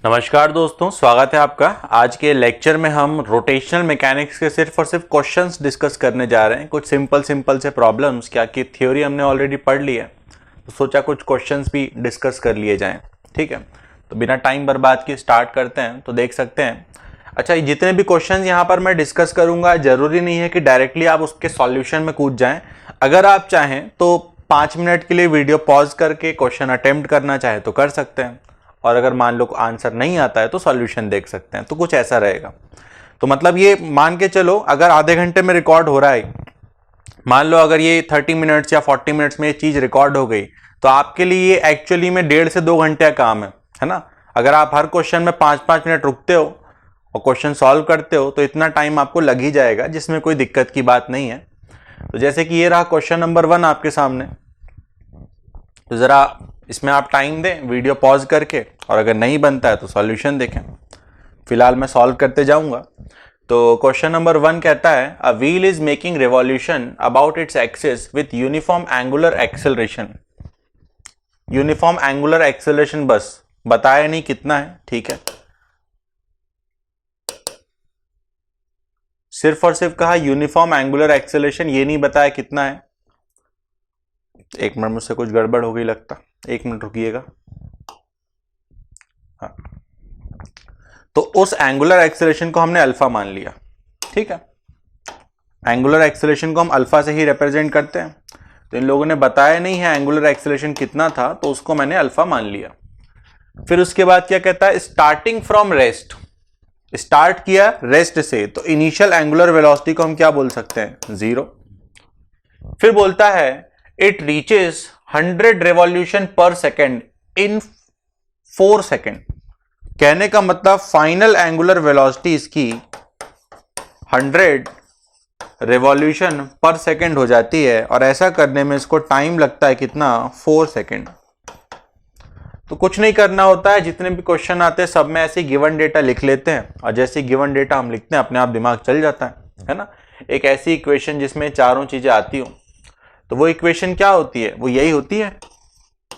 नमस्कार दोस्तों, स्वागत है आपका। आज के लेक्चर में हम रोटेशनल मैकेनिक्स के सिर्फ और सिर्फ क्वेश्चंस डिस्कस करने जा रहे हैं। कुछ सिंपल से प्रॉब्लम्स, क्या कि थ्योरी हमने ऑलरेडी पढ़ ली है, तो सोचा कुछ क्वेश्चंस भी डिस्कस कर लिए जाएं। ठीक है, तो बिना टाइम बर्बाद के स्टार्ट करते हैं। तो देख सकते हैं, अच्छा, जितने भी क्वेश्चन यहाँ पर मैं डिस्कस करूँगा, जरूरी नहीं है कि डायरेक्टली आप उसके सॉल्यूशन में कूद जाएँ। अगर आप चाहें तो 5 मिनट के लिए वीडियो पॉज करके क्वेश्चन अटेम्प्ट करना चाहे तो कर सकते हैं, और अगर मान लो आंसर नहीं आता है तो सॉल्यूशन देख सकते हैं। तो कुछ ऐसा रहेगा। तो मतलब ये मान के चलो, अगर आधे घंटे में रिकॉर्ड हो रहा है, मान लो अगर ये 30 मिनट्स या 40 मिनट्स में ये चीज रिकॉर्ड हो गई, तो आपके लिए ये एक्चुअली में 1.5 से 2 घंटे का काम है ना। अगर आप हर क्वेश्चन में 5-5 मिनट रुकते हो और क्वेश्चन सॉल्व करते हो तो इतना टाइम आपको लग ही जाएगा, जिसमें कोई दिक्कत की बात नहीं है। तो जैसे कि ये रहा क्वेश्चन नंबर 1 आपके सामने, तो जरा इसमें आप टाइम दें वीडियो पॉज करके, और अगर नहीं बनता है तो सॉल्यूशन देखें। फिलहाल मैं सॉल्व करते जाऊंगा। तो क्वेश्चन नंबर 1 कहता है, a wheel is making revolution about its axis with uniform angular acceleration. Uniform angular acceleration बस बताया नहीं कितना है, ठीक है। सिर्फ और सिर्फ कहा यूनिफॉर्म एंगुलर एक्सेलरेशन, ये नहीं बताया कितना है। एक मिनट, मुझसे कुछ गड़बड़ हो गई लगता, 1 मिनट रुकिएगा। हाँ, तो उस एंगुलर एक्सेलरेशन को हमने अल्फा मान लिया, ठीक है। एंगुलर एक्सेलरेशन को हम अल्फा से ही रिप्रेजेंट करते हैं। तो इन लोगों ने बताया नहीं है एंगुलर एक्सेलरेशन कितना था, तो उसको मैंने अल्फा मान लिया। फिर उसके बाद क्या कहता है, स्टार्टिंग फ्रॉम रेस्ट, स्टार्ट किया रेस्ट से, तो इनिशियल एंगुलर वेलोसिटी को हम क्या बोल सकते हैं, 0। फिर बोलता है इट रीचेस 100 रेवोल्यूशन पर सेकेंड इन 4 सेकेंड। कहने का मतलब फाइनल एंगुलर वेलोसिटी इसकी 100 रेवोल्यूशन पर सेकेंड हो जाती है, और ऐसा करने में इसको टाइम लगता है कितना, 4 सेकेंड। तो कुछ नहीं करना होता है, जितने भी क्वेश्चन आते हैं सब में ऐसे गिवन डेटा लिख लेते हैं, और जैसे गिवन डेटा हम लिखते हैं अपने आप दिमाग चल जाता है ना। एक ऐसी इक्वेशन जिसमें चारों चीजें आती हो, तो वो इक्वेशन क्या होती है, वो यही होती है,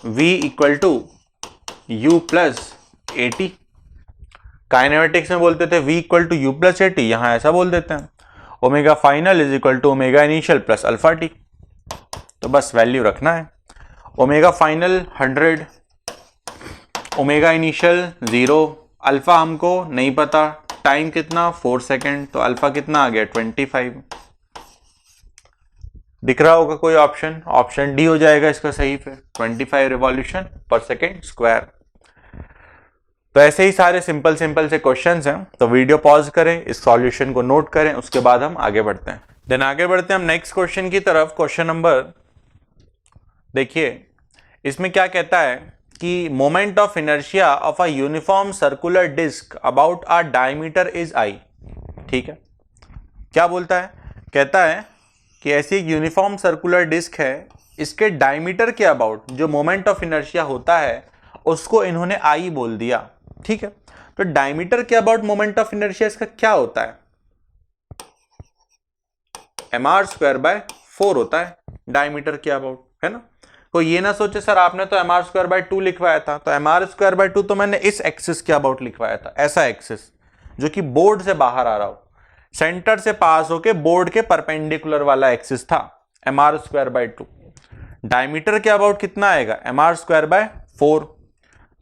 v equal to u plus a t. Kinematics में बोलते थे v equal to u plus a t, यहां ऐसा बोल देते हैं, omega final is equal to omega initial plus alpha t. तो बस वैल्यू रखना है, omega final 100, omega initial 0, alpha हमको नहीं पता, टाइम कितना 4 सेकेंड, तो अल्फा कितना आ गया 25। दिख रहा होगा कोई ऑप्शन, ऑप्शन डी हो जाएगा इसका सही। फिर 25 रिवॉल्यूशन पर सेकेंड स्क्वायर। तो ऐसे ही सारे सिंपल से क्वेश्चंस हैं। तो वीडियो पॉज करें, इस सॉल्यूशन को नोट करें, उसके बाद हम आगे बढ़ते हैं। देन आगे बढ़ते हैं हम नेक्स्ट क्वेश्चन की तरफ। क्वेश्चन नंबर देखिए, इसमें क्या कहता है कि moment of inertia of a uniform circular disc about a diameter is I. ठीक है, क्या बोलता है, कहता है कि ऐसी एक यूनिफॉर्म सर्कुलर डिस्क है, इसके डायमीटर के अबाउट जो मोमेंट ऑफ इनर्शिया होता है उसको इन्होंने आई बोल दिया। ठीक है, तो डायमीटर के अबाउट मोमेंट ऑफ इनर्शिया इसका क्या होता है, mr²/4 होता है डायमीटर के अबाउट, है ना। कोई ये ना सोचे सर आपने तो mr²/2 लिखवाया था, तो mr²/2 तो मैंने इस एक्सिस के अबाउट लिखवाया था, ऐसा एक्सिस जो कि बोर्ड से बाहर आ रहा हो, सेंटर से पास होके बोर्ड के परपेंडिकुलर वाला एक्सिस था, mr²/2। डायमीटर के अबाउट कितना आएगा, mr²/4।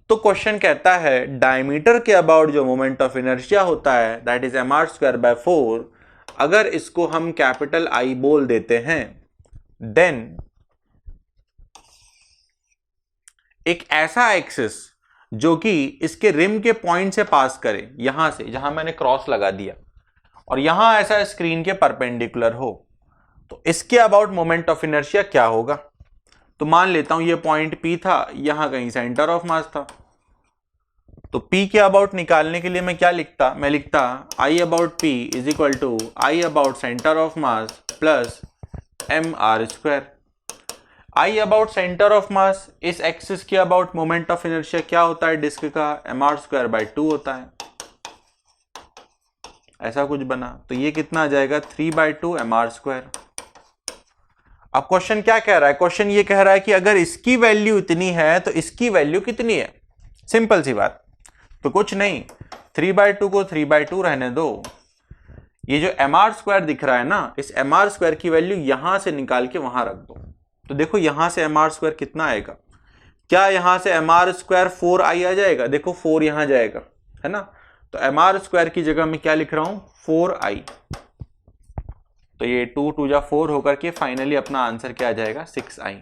तो क्वेश्चन कहता है डायमीटर के अबाउट जो मोमेंट ऑफ इनर्शिया होता है दैट इज mr²/4, अगर इसको हम कैपिटल आई बोल देते हैं, देन एक ऐसा एक्सिस जो कि इसके रिम के पॉइंट से पास करे, यहां से जहां मैंने क्रॉस लगा दिया, और यहां ऐसा स्क्रीन के परपेंडिकुलर हो, तो इसके अबाउट मोमेंट ऑफ इनर्शिया क्या होगा। तो मान लेता हूं ये पॉइंट P था, यहां कहीं सेंटर ऑफ मास था, तो P के अबाउट निकालने के लिए मैं क्या लिखता, मैं लिखता I about P is equal to I about centre of mass plus mr²। I about centre of mass, इस एक्सिस के अबाउट मोमेंट ऑफ इनर्शिया क्या होता है डिस्क का, mr²/2 होता है, ऐसा कुछ बना। तो ये कितना आ जाएगा, 3/2 mr²। अब क्वेश्चन क्या कह रहा है, क्वेश्चन ये कह रहा है कि अगर इसकी वैल्यू इतनी है तो इसकी वैल्यू कितनी है। सिंपल सी बात, तो कुछ नहीं, 3/2 को 3/2 रहने दो। ये जो mr² दिख रहा है ना, इस mr² की वैल्यू यहां से निकाल के वहां रख दो। तो देखो यहां से mr² कितना आएगा, क्या यहां से mr² 4i आ जाएगा? देखो 4 यहां जाएगा, है ना, तो mr² की जगह मैं क्या लिख रहा हूं, 4i। तो ये 2 2 जा 4 होकर के फाइनली अपना आंसर क्या आ जाएगा, 6i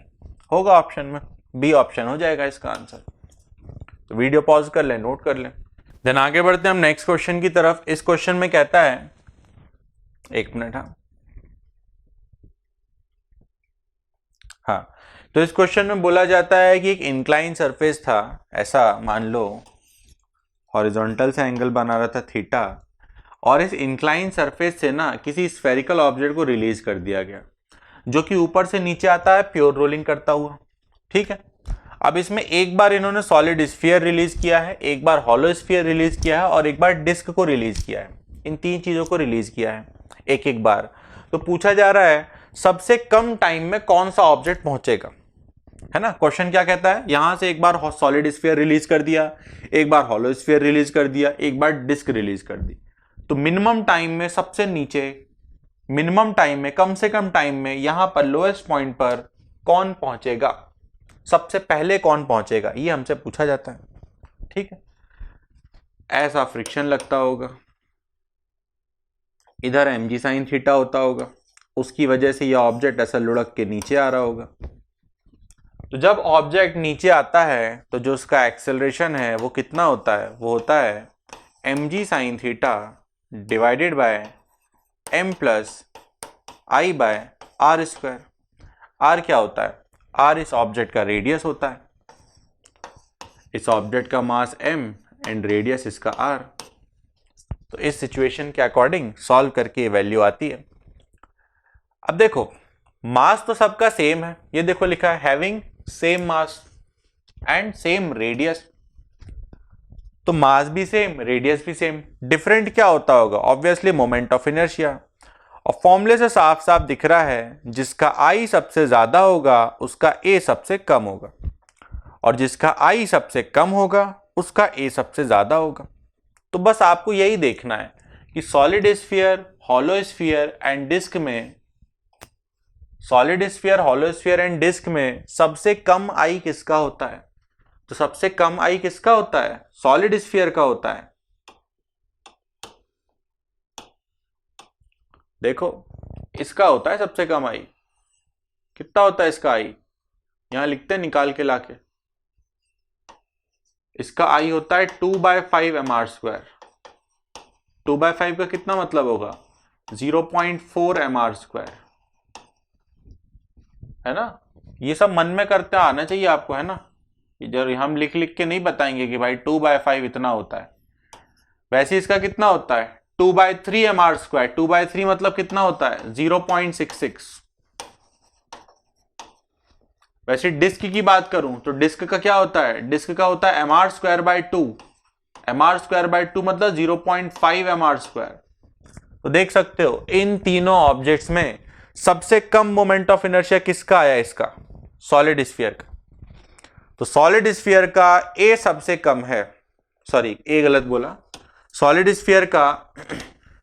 होगा ऑप्शन में, बी ऑप्शन हो जाएगा इसका आंसर। तो वीडियो पॉज कर लें, नोट कर लें। देन आगे बढ़ते हैं हम नेक्स्ट क्वेश्चन की तरफ। इस क्वेश्चन में कहता है, एक मिनट, हाँ, तो इस क्वेश्चन में बोला जाता है कि एक इंक्लाइन सरफेस था, ऐसा मान लो हॉरिजॉन्टल से एंगल बना रहा था थीटा, और इस इंक्लाइन सरफेस से ना किसी स्फेरिकल ऑब्जेक्ट को रिलीज कर दिया गया, जो कि ऊपर से नीचे आता है प्योर रोलिंग करता हुआ। ठीक है, अब इसमें एक बार इन्होंने सॉलिड स्फीयर रिलीज किया है, एक बार हॉलो स्फीयर रिलीज किया है, और एक बार डिस्क को रिलीज किया है। इन 3 चीजों को रिलीज किया है एक एक बार। तो पूछा जा रहा है सबसे कम टाइम में कौन सा ऑब्जेक्ट पहुंचेगा, है ना। क्वेश्चन क्या कहता है, यहां से एक बार सॉलिड स्फीयर रिलीज कर दिया, एक बार हॉलो स्फीयर रिलीज कर दिया, एक बार डिस्क रिलीज कर दी। तो मिनिमम टाइम में सबसे नीचे, मिनिमम टाइम में, कम से कम टाइम में यहां पर लोएस्ट पॉइंट पर कौन पहुंचेगा, सबसे पहले कौन पहुंचेगा, ये हमसे पूछा जाता है। ठीक है, ऐसा फ्रिक्शन लगता होगा, इधर mg sin थीटा होता होगा, उसकी वजह से यह ऑब्जेक्ट ऐसा लुढ़क के नीचे आ रहा होगा। तो जब ऑब्जेक्ट नीचे आता है तो जो उसका एक्सेलरेशन है वो कितना होता है, वो होता है mg sin theta divided by m plus i by r square. r क्या होता है, r इस ऑब्जेक्ट का रेडियस होता है, इस ऑब्जेक्ट का मास m एंड रेडियस इसका r। तो इस सिचुएशन के अकॉर्डिंग सॉल्व करके वैल्यू आती है। अब देखो मास तो सबका सेम है, ये देखो लिखा है having same mass and same radius, तो मास भी सेम, रेडियस भी सेम। डिफरेंट क्या होता होगा, ऑब्वियसली मोमेंट ऑफ इनर्शिया। और फॉर्मूले से साफ साफ दिख रहा है जिसका I सबसे ज्यादा होगा उसका A सबसे कम होगा, और जिसका I सबसे कम होगा उसका A सबसे ज्यादा होगा। तो बस आपको यही देखना है कि solid sphere, hollow sphere and disc में, solid sphere, hollow sphere and disc में सबसे कम I किसका होता है। तो सबसे कम I किसका होता है, सॉलिड स्फीयर का होता है। देखो इसका होता है सबसे कम I, कितना होता है इसका I, यहां लिखते हैं निकाल के लाके, इसका I होता है 2/5 mr²। 2/5 का कितना मतलब होगा, 0.4 mr², है ना। ये सब मन में करते आना चाहिए आपको, है ना, जब हम लिख लिख के नहीं बताएंगे कि भाई 2/5 इतना होता है। वैसे इसका कितना होता है 2/3 mr²। 2/3 मतलब कितना होता है 0.66। वैसे डिस्क की बात करूं तो डिस्क का क्या होता है, डिस्क का होता है mr²/2। mr²/2 मतलब 0.5 mr²। तो देख सकते हो इन तीनों ऑब्जेक्ट्स में सबसे कम मोमेंट ऑफ इनर्शिया किसका आया, इसका, सॉलिड स्फीयर का। तो सॉलिड स्फीयर का A सबसे कम है, सॉरी A गलत बोला, सॉलिड स्फीयर का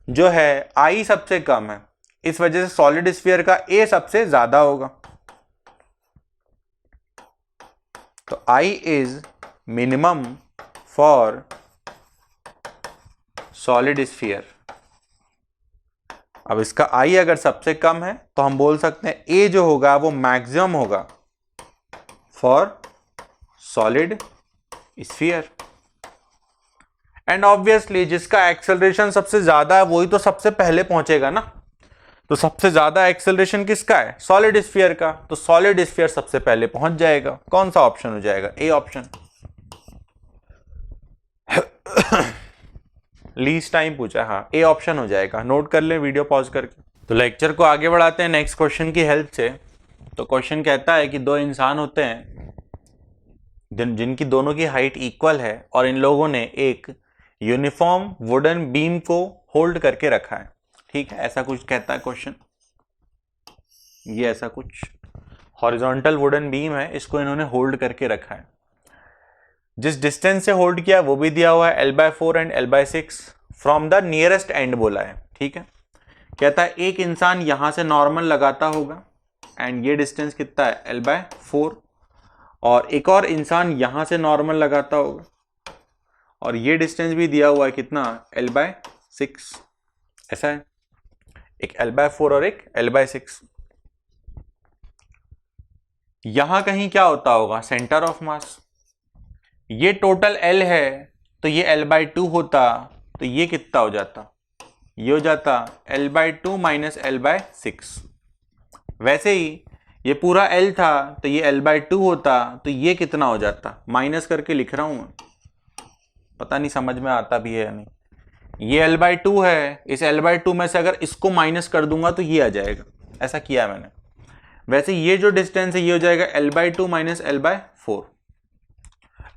जो है I सबसे कम है, इस वजह से सॉलिड स्फीयर का A सबसे ज्यादा होगा। तो I is minimum for solid sphere. अब इसका I अगर सबसे कम है तो हम बोल सकते हैं A जो होगा वो मैक्सिमम होगा for solid sphere. And obviously जिसका एक्सेलरेशन सबसे ज्यादा है वही तो सबसे पहले पहुंचेगा ना। तो सबसे ज्यादा एक्सेलरेशन किसका है, सॉलिड स्फीयर का, तो सॉलिड स्फीयर सबसे पहले पहुंच जाएगा। कौन सा ऑप्शन हो जाएगा, ए ऑप्शन। लीस्ट टाइम पूछा, हाँ ए ऑप्शन हो जाएगा, नोट कर ले वीडियो पॉज करके। तो लेक्चर को आगे बढ़ाते हैं नेक्स्ट क्वेश्चन की हेल्प से। तो क्वेश्चन कहता है कि दो इंसान होते हैं जिनकी दोनों की हाइट इक्वल है और इन लोगों ने एक यूनिफॉर्म वुडन बीम को होल्ड करके रखा है। ठीक है, ऐसा कुछ कहता है क्वेश्चन, ये ऐसा कुछ हॉरिजॉन्टल वुडन बीम है, इसको इन्होंने होल्ड करके रखा है। जिस डिस्टेंस से होल्ड किया वो भी दिया हुआ है L/4 and L/6 from the nearest and बोला है, ठीक है। कहता है एक इंसान यहां से नॉर्मल लगाता होगा एंड ये डिस्टेंस कितना है L/4, और एक और इंसान यहां से नॉर्मल लगाता होगा और ये डिस्टेंस भी दिया हुआ है कितना L/6, ऐसा है, एक L/4 और एक L/6। यहां कहीं क्या होता होगा, सेंटर ऑफ मास। ये टोटल L है तो ये L/2 होता, तो ये कितना हो जाता, ये हो जाता L/2 माइनस L/6। वैसे ही ये पूरा L था तो ये L/2 होता, तो ये कितना हो जाता, माइनस करके लिख रहा हूं, पता नहीं समझ में आता भी है या नहीं। ये L/2 है, इस L/2 में से अगर इसको माइनस कर दूंगा तो ये आ जाएगा, ऐसा किया है मैंने। वैसे ये जो डिस्टेंस है ये हो जाएगा L/2 माइनस L/4।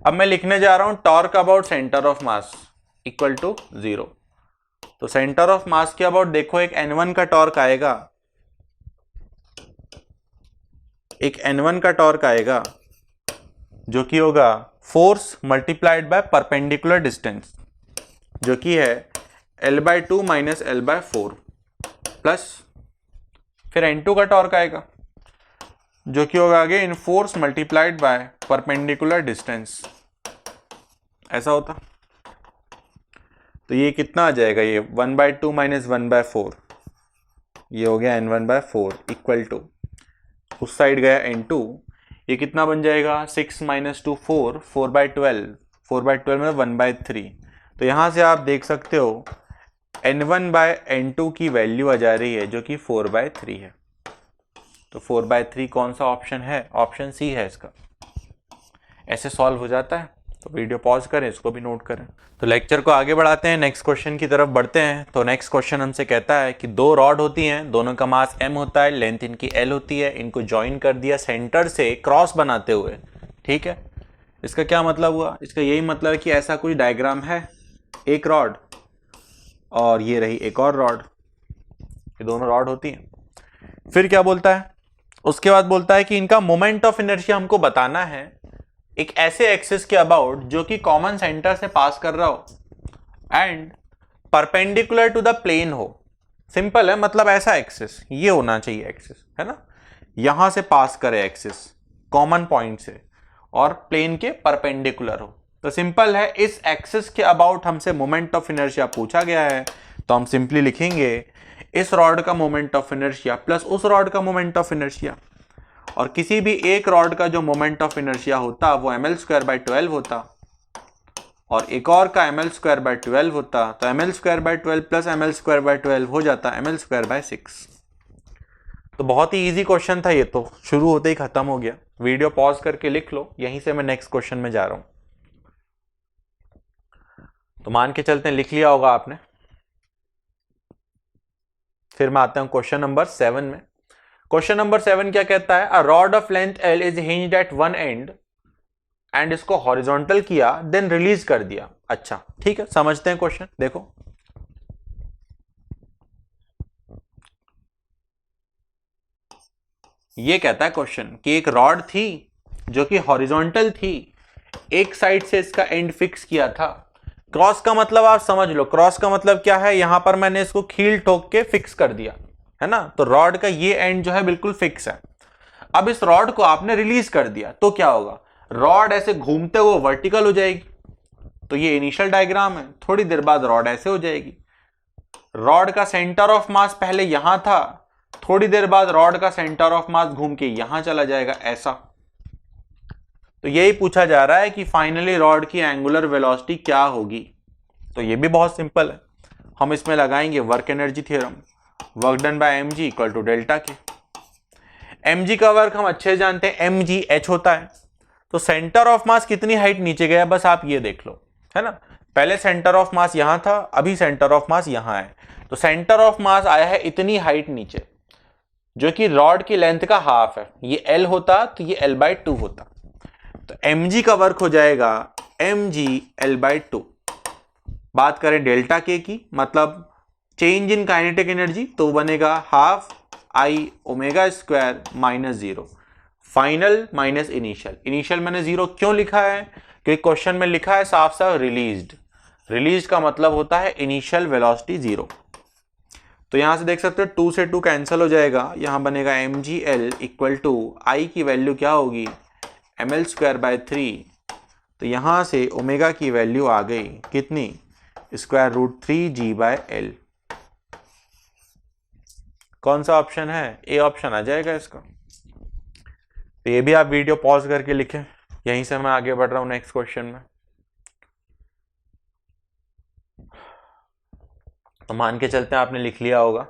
अब मैं लिखने जा रहा हूं torque about centre of mass equal to 0। तो सेंटर ऑफ मास के अबाउट देखो एक N1 का टॉर्क आएगा, एक N1 का टॉर्क आएगा जो कि होगा force multiplied by perpendicular distance, जो कि है L/2 माइनस L/4 प्लस फिर N2 का टॉर्क आएगा जो कि होगा आगे in force multiplied by perpendicular distance, ऐसा होता। तो ये कितना आ जाएगा, ये 1/2 माइनस 1/4, ये हो गया N1/4 इक्वल टू उस साइड गया N2, ये कितना बन जाएगा 6 माइनस 2 4, 4/12, 4/12 में 1/3। तो यहां से आप देख सकते हो N1/N2 की वैल्यू आ जा रही है जो कि 4/3 है। तो 4/3 कौन सा ऑप्शन है, ऑप्शन सी है इसका। ऐसे सॉल्व हो जाता है। तो वीडियो पॉज करें, इसको भी नोट करें। तो लेक्चर को आगे बढ़ाते हैं, नेक्स्ट क्वेश्चन की तरफ बढ़ते हैं। तो नेक्स्ट क्वेश्चन हमसे कहता है कि दो रॉड होती हैं, दोनों का मास m होता है, लेंथ इनकी l होती है, इनको ज्वाइन कर दिया सेंटर से क्रॉस बनाते हुए, ठीक है। इसका क्या मतलब हुआ, इसका यही मतलब है कि ऐसा कोई डायग्राम है, एक रॉड और ये रही एक और रॉड, ये दोनों रॉड होती हैं। फिर क्या बोलता है, उसके बाद बोलता है कि इनका मोमेंट ऑफ इनर्शिया हमको बताना है एक ऐसे एक्सिस के अबाउट जो कि कॉमन सेंटर से पास कर रहा हो and perpendicular to the plane हो। सिंपल है, मतलब ऐसा एक्सिस ये होना चाहिए, एक्सिस है ना, यहां से पास करे एक्सिस कॉमन पॉइंट से और प्लेन के परपेंडिकुलर हो। तो सिंपल है, इस एक्सिस के अबाउट हमसे मोमेंट ऑफ इनर्शिया पूछा गया है, तो हम सिंपली लिखेंगे इस रॉड का मोमेंट ऑफ इनर्शिया प्लस उस रॉड का मोमेंट ऑफ इनर्शिया, और किसी भी एक रॉड का जो मोमेंट ऑफ इनर्शिया होता वो ml²/12 होता और एक और का ml²/12 होता, तो ml²/12 प्लस ml²/12 हो जाता ml²/6। तो बहुत ही इजी क्वेश्चन था ये, तो शुरू होते ही खत्म हो गया। वीडियो पॉज करके लिख लो, यहीं से मैं नेक्स्ट क्वेश्चन में जा रहा हूं। तो मान के चलते हैं लिख लिया होगा आपने। फिर मैं आता हूं क्वेश्चन नंबर 7 में। क्वेश्चन नंबर 7 क्या कहता है, a rod of length L is hinged at one end and इसको हॉरिजॉन्टल किया देन रिलीज कर दिया। अच्छा ठीक है, समझते हैं क्वेश्चन। देखो ये कहता है क्वेश्चन कि एक रॉड थी जो कि हॉरिजॉन्टल थी, एक साइड से इसका एंड फिक्स किया था। क्रॉस का मतलब आप समझ लो, क्रॉस का मतलब क्या है, यहां पर मैंने इसको खील ठोक के फिक्स कर दिया है ना, तो रॉड का ये एंड जो है बिल्कुल फिक्स है। अब इस रॉड को आपने रिलीज कर दिया तो क्या होगा, रॉड ऐसे घूमते हुए वर्टिकल हो जाएगी। तो ये इनिशियल डायग्राम है, थोड़ी देर बाद रॉड ऐसे हो जाएगी। रॉड का सेंटर ऑफ मास पहले यहां था, थोड़ी देर बाद रॉड का सेंटर ऑफ मास घूम के यहां चला जाएगा, ऐसा। तो यही पूछा जा रहा है कि फाइनली रॉड की एंगुलर वेलोसिटी क्या होगी। तो ये भी बहुत सिंपल है, हम इसमें लगाएंगे work energy theorem, work done by mg equal to delta K. mg का वर्क हम अच्छे जानते हैं, mg h होता है। तो सेंटर ऑफ मास कितनी हाइट नीचे गया, बस आप ये देख लो, है ना। पहले सेंटर ऑफ मास यहां था, अभी सेंटर ऑफ मास यहां है, तो सेंटर ऑफ मास आया है इतनी हाइट नीचे, जो कि रॉड की लेंथ का हाफ है। ये L होता तो ये L/2 होता, तो mg का वर्क हो जाएगा mg L/2। बात करें डेल्टा के की, मतलब चेंज इन काइनेटिक एनर्जी, तो बनेगा half I omega square minus 0, final minus initial. Initial मैंने 0 क्यों लिखा है, क्योंकि क्वेश्चन में लिखा है साफ साफ रिलीज्ड। रिलीज्ड का मतलब होता है इनिशियल वेलोसिटी 0। तो यहां से देख सकते हो 2 से 2 कैंसिल हो जाएगा, यहां बनेगा mgl इक्वल टू आई की वैल्यू क्या होगी ml²/3। तो यहां से ओमेगा की वैल्यू आ गई कितनी √3g/L। कौन सा ऑप्शन है? ए ऑप्शन आ जाएगा इसका। तो ये भी आप वीडियो पॉज करके लिखें, यहीं से मैं आगे बढ़ रहा हूं नेक्स्ट क्वेश्चन में। तो मान के चलते हैं आपने लिख लिया होगा,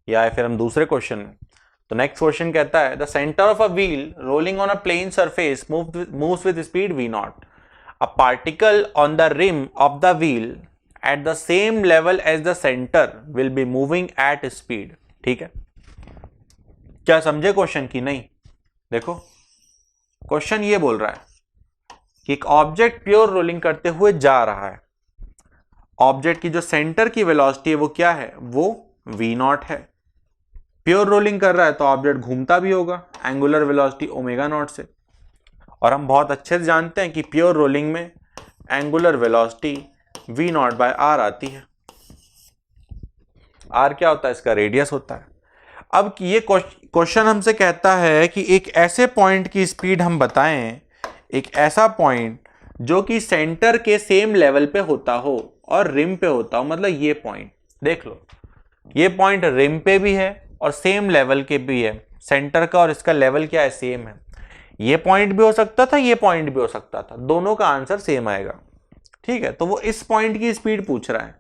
या फिर हम दूसरे क्वेश्चन में। तो नेक्स्ट क्वेश्चन कहता है the centre of a wheel rolling on a plane surface moves with speed v0। A particle on the rim of the wheel at the same level as the centre will be moving at speed. ठीक है, क्या समझे question की? नहीं। देखो question ये बोल रहा है कि एक ऑब्जेक्ट प्योर रोलिंग करते हुए जा रहा है, ऑब्जेक्ट की जो सेंटर की वेलोसिटी है वो क्या है? वो v0 है। प्योर रोलिंग कर रहा है तो ऑब्जेक्ट घूमता भी होगा, एंगुलर वेलोसिटी ω0 से। और हम बहुत अच्छे से जानते हैं कि प्योर रोलिंग में एंगुलर वेलोसिटी v0/r आती है। r क्या होता है? इसका रेडियस होता है। अब ये क्वेश्चन हमसे कहता है कि एक ऐसे पॉइंट की स्पीड हम बताएं, एक ऐसा पॉइंट जो कि सेंटर के सेम लेवल पे होता हो और रिम पे होता हो। मतलब ये पॉइंट देख लो, ये पॉइंट रिम पे भी है और सेम लेवल के भी है, सेंटर का और इसका लेवल क्या है? सेम है। ये पॉइंट भी हो सकता था, ये पॉइंट भी हो सकता था, दोनों का आंसर सेम आएगा। ठीक है, तो वो इस पॉइंट की स्पीड पूछ रहा है।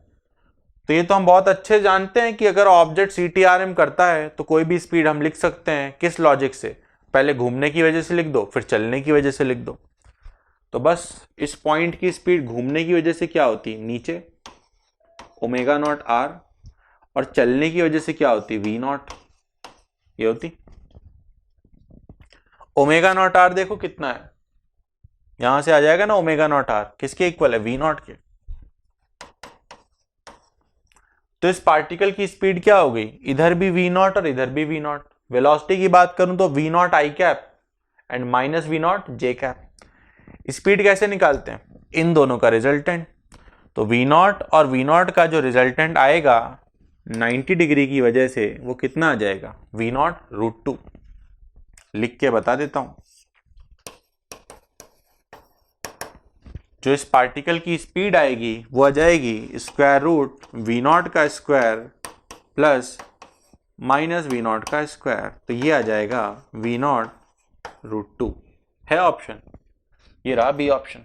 तो ये तो हम बहुत अच्छे जानते हैं कि अगर ऑब्जेक्ट CTRM करता है तो कोई भी स्पीड हम लिख सकते हैं। किस लॉजिक से? पहले घूमने की वजह से लिख दो, फिर चलने की वजह से लिख दो। तो बस इस पॉइंट की स्पीड घूमने की वजह से क्या होती? नीचे ω0r, और चलने की वजह से क्या होती? v0। ये होती ω0r। देखो कितना है, यहां से आ जाएगा ना ω0r, किसके इक्वल है? v0 के। तो इस पार्टिकल की स्पीड क्या हो गई? इधर भी v0 और इधर भी v0। वेलोसिटी की बात करूं तो v0 i cap and minus v0 j cap. Speed कैसे निकालते हैं? इन दोनों का रिजल्टेंट। तो v0 और v0 का जो रिजल्टेंट आएगा 90 डिग्री की वजह से वो कितना आ जाएगा? v0√2। लिख के बता देता हूं, जो इस पार्टिकल की स्पीड आएगी वो आ जाएगी √v0 का स्क्वायर प्लस माइनस v0 का स्क्वायर। तो ये आ जाएगा v0√2। है ऑप्शन, ये रहा बी ऑप्शन।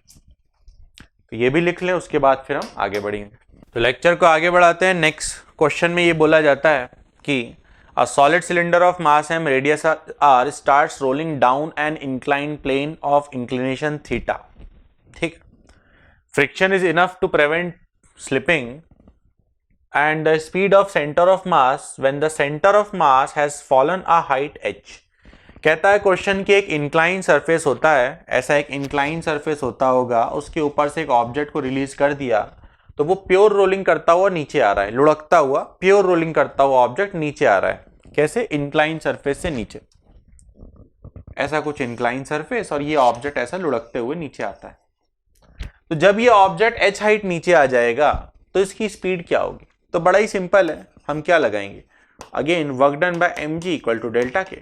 तो ये भी लिख लें, उसके बाद फिर हम आगे बढ़ेंगे। तो लेक्चर को आगे बढ़ाते हैं। नेक्स्ट क्वेश्चन में ये बोला जाता है कि a solid cylinder of mass m radius r starts rolling down an inclined plane of inclination theta. ठीक, friction is enough to prevent slipping and the speed of center of mass when the center of mass has fallen a height h। कहता है question कि एक incline surface होता है, ऐसा एक incline surface होता होगा, उसके ऊपर से एक ऑब्जेक्ट को रिलीज कर दिया तो वो प्योर रोलिंग करता हुआ नीचे आ रहा है, लुढ़कता हुआ प्योर रोलिंग करता हुआ ऑब्जेक्ट नीचे आ रहा है। कैसे? इंक्लाइन सरफेस से नीचे, ऐसा कुछ इंक्लाइन सरफेस, और ये ऑब्जेक्ट ऐसा लुढ़कते हुए नीचे आता है। तो जब ये ऑब्जेक्ट h हाइट नीचे आ जाएगा तो इसकी स्पीड क्या होगी? तो बड़ा ही सिंपल है, हम क्या लगाएंगे? Again work done by mg equal to delta K.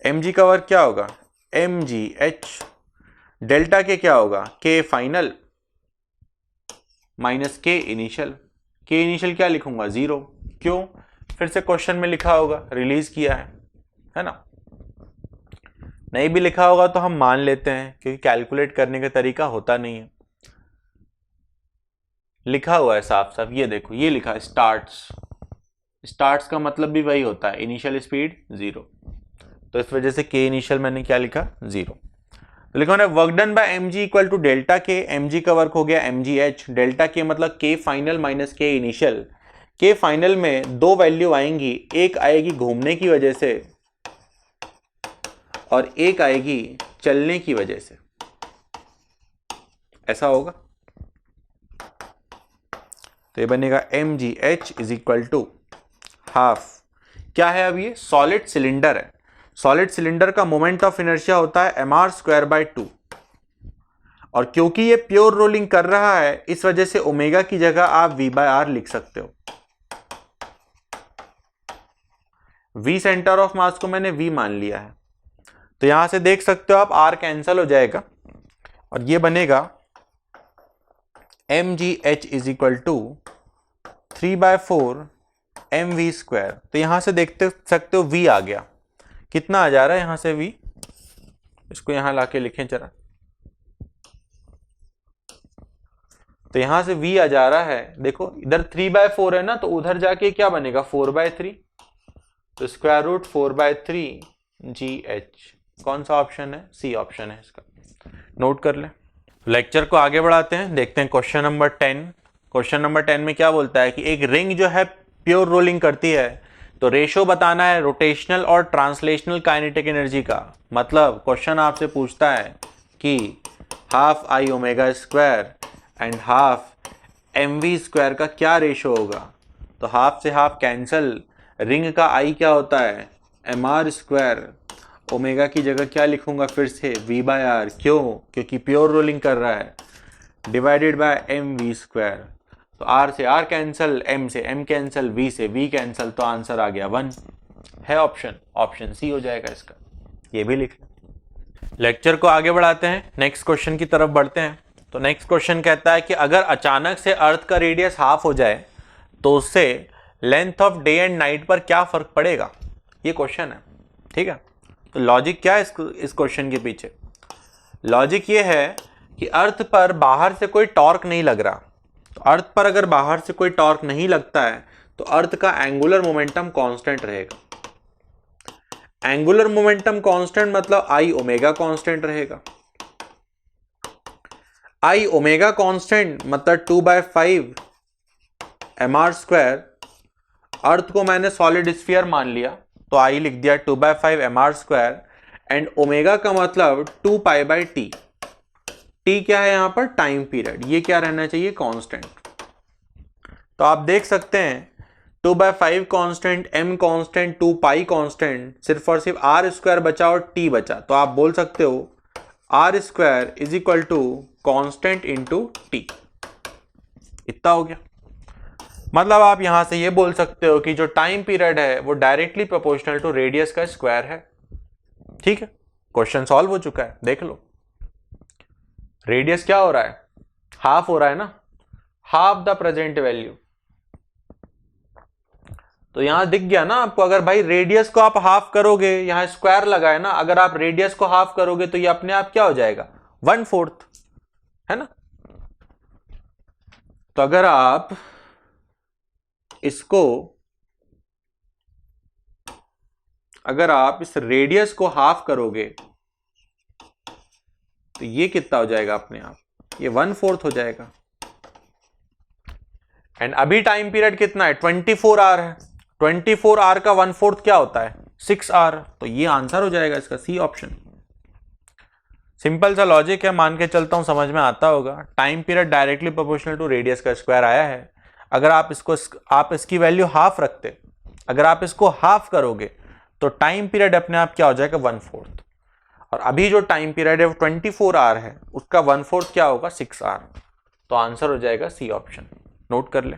mg का वर्क क्या होगा? mgh। डेल्टा के क्या होगा? k final minus k initial. k initial क्या लिखूंगा? 0। क्यों? फिर से क्वेश्चन में लिखा होगा, रिलीज किया है ना। नहीं भी लिखा होगा तो हम मान लेते हैं, क्योंकि कैलकुलेट करने का तरीका होता नहीं है। लिखा हुआ है साफ साफ, ये देखो, ये लिखा है स्टार्ट्स। स्टार्ट्स का मतलब भी वही होता है, इनिशियल स्पीड 0। तो इस वजह से के इनिशियल मैंने क्या लिखा? 0। तो लिखा है work done by mg equal to delta K. mg का वर्क हो गया mgh, डेल्टा के मतलब k final minus k initial. k final में दो वैल्यू आएंगी, एक आएगी घूमने की वजह से और एक आएगी चलने की वजह से। ऐसा होगा, तो ये बनेगा mgh is equal to half. क्या है? अब ये सॉलिड सिलेंडर है। सॉलिड सिलेंडर का मोमेंट ऑफ इनर्शिया होता है mr²/2, और क्योंकि ये प्योर रोलिंग कर रहा है इस वजह से ओमेगा की जगह आप v/r लिख सकते हो। v सेंटर ऑफ मास को मैंने v मान लिया है, तो यहां से देख सकते हो आप r कैंसल हो जाएगा और ये बनेगा mgh is equal to 3/4 mv²। तो यहां से देख सकते हो v आ गया, कितना आ जा रहा है यहां से v, इसको यहां लाके लिखें जरा। तो यहां से v आ जा रहा है, देखो इधर 3/4 है ना, तो उधर जाके क्या बनेगा 4/3, तो स्क्वायर रूट 4/3 GH। कौन सा ऑप्शन है? सी ऑप्शन है इसका, नोट कर ले। लेक्चर को आगे बढ़ाते हैं, देखते हैं क्वेश्चन नंबर 10। क्वेश्चन नंबर 10 में क्या बोलता है कि एक रिंग जो है प्योर रोलिंग करती है, तो रेशो बताना है रोटेशनल और ट्रांसलेशनल काइनेटिक एनर्जी का। मतलब क्वेश्चन आपसे पूछता है कि half I omega square and half mv² का क्या रेशो होगा। तो हाफ से हाफ कैंसल, रिंग का आई क्या होता है mr², ओमेगा की जगह क्या लिखूंगा फिर से v/r, क्यों? क्योंकि प्योर रोलिंग कर रहा है, डिवाइडेड बाय mv²। तो r से r कैंसल, m से m कैंसल, v से v कैंसल, तो आंसर आ गया 1 है ऑप्शन, ऑप्शन सी हो जाएगा इसका, ये भी लिख लें। लेक्चर को आगे बढ़ाते हैं, नेक्स्ट क्वेश्चन की तरफ बढ़ते हैं। तो नेक्स्ट क्वेश्चन कहता है कि अगर अचानक से अर्थ का रेडियस हाफ हो जाए तो उससे length of day and night पर क्या फर्क पड़ेगा, ये क्वेश्चन है, ठीक है। तो लॉजिक क्या है इस क्वेश्चन के पीछे? लॉजिक ये है कि अर्थ पर बाहर से कोई टॉर्क नहीं लग रहा, तो अर्थ पर अगर बाहर से कोई टॉर्क नहीं लगता है तो अर्थ का एंगुलर मोमेंटम कांस्टेंट रहेगा। एंगुलर मोमेंटम कांस्टेंट मतलब आई ओमेगा कांस्टेंट रहेगा। आई ओमेगा कांस्टेंट मतलब 2/5 mr²। अर्थ को मैंने सॉलिड स्फीयर मान लिया, तो आई लिख दिया 2/5 mr² एंड ओमेगा का मतलब 2π/t। टी क्या है यहां पर? Time period. ये क्या रहना चाहिए? कांस्टेंट। तो आप देख सकते हैं 2/5 कांस्टेंट, m कांस्टेंट, 2π कांस्टेंट, सिर्फ और सिर्फ r² बचा और t बचा, तो आप बोल सकते हो r² is equal to constant into t. इतना हो गया। मतलब आप यहां से ये बोल सकते हो कि जो टाइम पीरियड है वो डायरेक्टली प्रोपोर्शनल टू रेडियस का स्क्वायर है। ठीक है, क्वेश्चन सॉल्व हो चुका है, देख लो। रेडियस क्या हो रहा है? हाफ हो रहा है ना, हाफ द प्रेजेंट वैल्यू। तो यहां दिख गया ना आपको, अगर भाई रेडियस को आप हाफ करोगे, यहां स्क्वायर लगा है ना, अगर आप रेडियस को हाफ करोगे तो ये अपने आप क्या हो जाएगा? 1/4, है ना। तो अगर आप इसको, अगर आप इस रेडियस को हाफ करोगे तो ये कितना हो जाएगा अपने आप? ये 1/4 हो जाएगा। एंड अभी टाइम पीरियड कितना है? 24 आवर है। 24 आवर का 1/4 क्या होता है? 6 आवर। तो ये आंसर हो जाएगा इसका, सी ऑप्शन। सिंपल सा लॉजिक है, मान के चलता हूं समझ में आता होगा। Time period directly proportional to radius का स्क्वायर आया है। अगर आप इसकी वैल्यू हाफ रखते, अगर आप इसको हाफ करोगे तो टाइम पीरियड अपने आप क्या हो जाएगा? 1/4। और अभी जो टाइम पीरियड है वो 24 आवर है, उसका 1/4 क्या होगा? 6 आवर। तो आंसर हो जाएगा सी ऑप्शन, नोट कर ले।